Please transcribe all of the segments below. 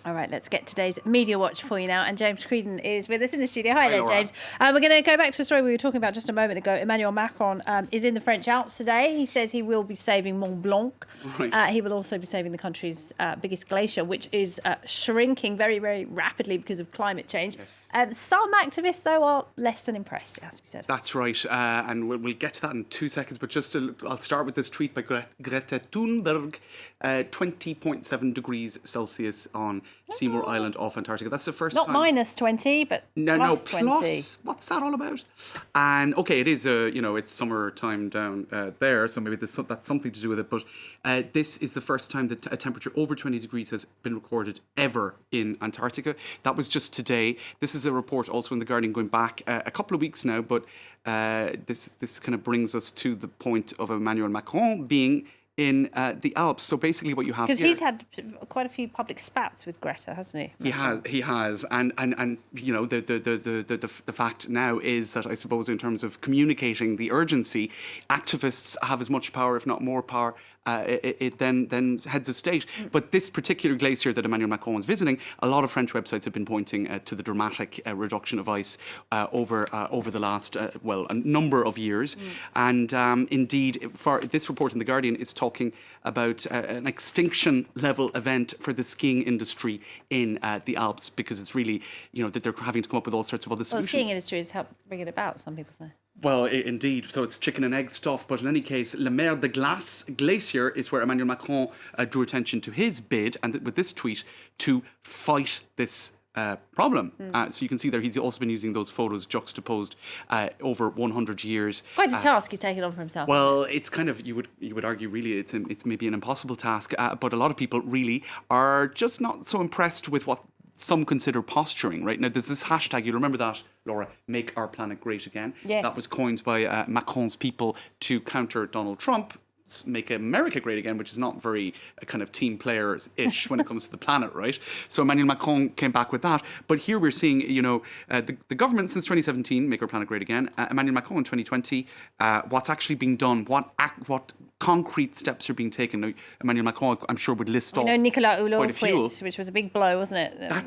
All right, let's get today's Media Watch for you now. And James Creedon is with us in the studio. Hi there, Laura. James. We're going to go back to a story we were talking about just a moment ago. Emmanuel Macron is in the French Alps today. He says he will be saving Mont Blanc. Right. He will also be saving the country's biggest glacier, which is shrinking very, very rapidly because of climate change. Yes. Some activists, though, are less than impressed, it has to be said. That's right, and we'll get to that in 2 seconds, but I'll start with this tweet by Greta Thunberg, 20.7 degrees Celsius on Seymour Island off Antarctica. That's the first Not time. minus 20, but plus 20. Plus. What's that all about? And okay, it is it's summertime down there, so maybe that's something to do with it. But this is the first time that a temperature over 20 degrees has been recorded ever in Antarctica. That was just today. This is a report also in The Guardian going back a couple of weeks now, but this kind of brings us to the point of Emmanuel Macron being in the Alps. So basically what you have here... Because he's had quite a few public spats with Greta, hasn't he? He has. And the fact now is that I suppose in terms of communicating the urgency, activists have as much power, if not more power, than heads of state. But this particular glacier that Emmanuel Macron was visiting, a lot of French websites have been pointing to the dramatic reduction of ice over the last, a number of years. And indeed, for this report in The Guardian is talking about an extinction level event for the skiing industry in the Alps, because it's really, that they're having to come up with all sorts of other solutions. Well, the skiing industry has helped bring it about, some people say. Well, indeed. So it's chicken and egg stuff. But in any case, Le Mer de Glace glacier is where Emmanuel Macron drew attention to his bid, and with this tweet, to fight this problem. So you can see there he's also been using those photos juxtaposed over 100 years. Quite a task he's taken on for himself. Well, it's kind of, you would argue really it's maybe an impossible task, but a lot of people really are just not so impressed with what some consider posturing, right? Now, there's this hashtag, you remember that, Laura, Make Our Planet Great Again. Yes. That was coined by Macron's people to counter Donald Trump, Make America Great Again, which is not very kind of team players-ish when it comes to the planet, right? So Emmanuel Macron came back with that. But here we're seeing, the government since 2017, Make Our Planet Great Again, Emmanuel Macron in 2020, what's actually being done, what concrete steps are being taken. Now, Emmanuel Macron, I'm sure, would list off Nicolas Hulot quite a few. quit, which was a big blow, wasn't it? I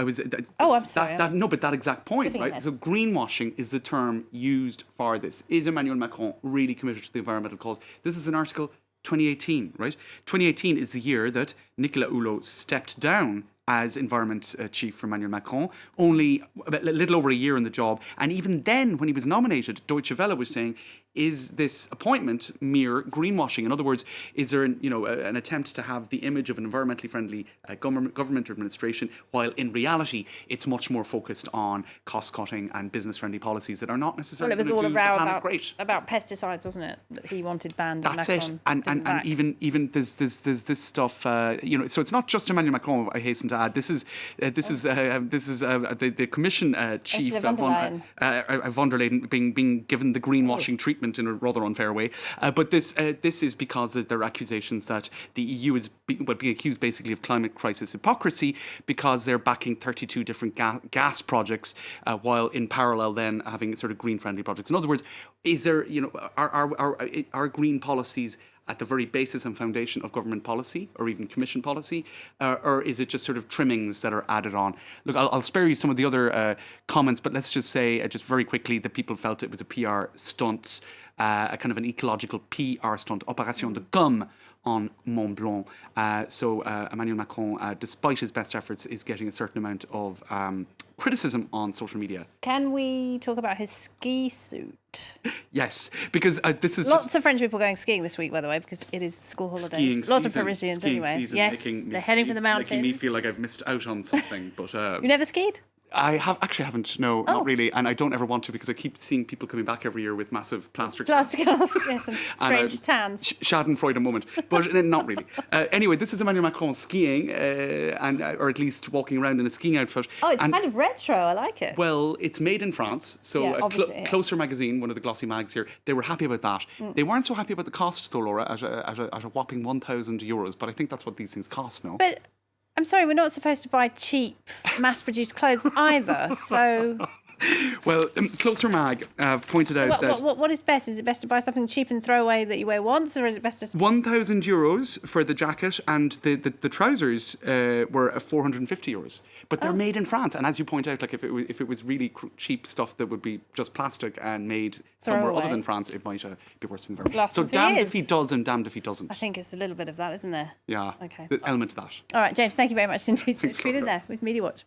was... I'm sorry. But that exact point, right? Ahead. So greenwashing is the term used for this. Is Emmanuel Macron really committed to the environmental cause? This is an article 2018, right? 2018 is the year that Nicolas Hulot stepped down as environment chief for Emmanuel Macron, only a little over a year in the job. And even then, when he was nominated, Deutsche Welle was saying, is this appointment mere greenwashing? In other words, is there an attempt to have the image of an environmentally friendly government or administration, while in reality it's much more focused on cost-cutting and business-friendly policies that are not necessarily going to do the planet great. About pesticides, wasn't it? That he wanted banned. That's and it. And even there's this stuff. So it's not just Emmanuel Macron. I hasten to add. This is the Commission chief von der Leyen being given the greenwashing treatment in a rather unfair way. But this is because there are accusations that the EU is being accused basically of climate crisis hypocrisy, because they're backing 32 different gas projects while in parallel then having sort of green friendly projects. In other words, is there are green policies at the very basis and foundation of government policy or even commission policy, or is it just sort of trimmings that are added on? Look, I'll spare you some of the other comments, but let's just say just very quickly that people felt it was a PR stunt, a kind of an ecological PR stunt, Opération de com on Mont Blanc. So Emmanuel Macron, despite his best efforts, is getting a certain amount of criticism on social media. Can we talk about his ski suit? Yes, because this is lots of French people going skiing this week, by the way, because it is school holidays. Lots of Parisians anyway. Yes, they're heading for the mountains. Making me feel like I've missed out on something. But you never skied? I haven't, no, not really. And I don't ever want to, because I keep seeing people coming back every year with massive plaster casts. Yes, and strange tans. Schadenfreude moment, but not really. Anyway, this is Emmanuel Macron skiing, or at least walking around in a skiing outfit. Oh, it's kind of retro, I like it. Well, it's made in France, so Closer magazine, one of the glossy mags here, they were happy about that. They weren't so happy about the cost though, Laura, at a whopping €1,000, but I think that's what these things cost now. But I'm sorry, we're not supposed to buy cheap, mass-produced clothes either. So Well, Closer Mag pointed out that What is best? Is it best to buy something cheap and throw away that you wear once, or is it best to... €1,000 for the jacket, and the trousers were €450. But they're made in France, and as you point out, like if it was really cheap stuff that would be just plastic and made somewhere other than France, it might be worse than the So damned if he does and damned if he doesn't. I think it's a little bit of that, isn't there? Yeah. Okay. The element of that. All right, James, thank you very much indeed. Tweet in there with Media Watch.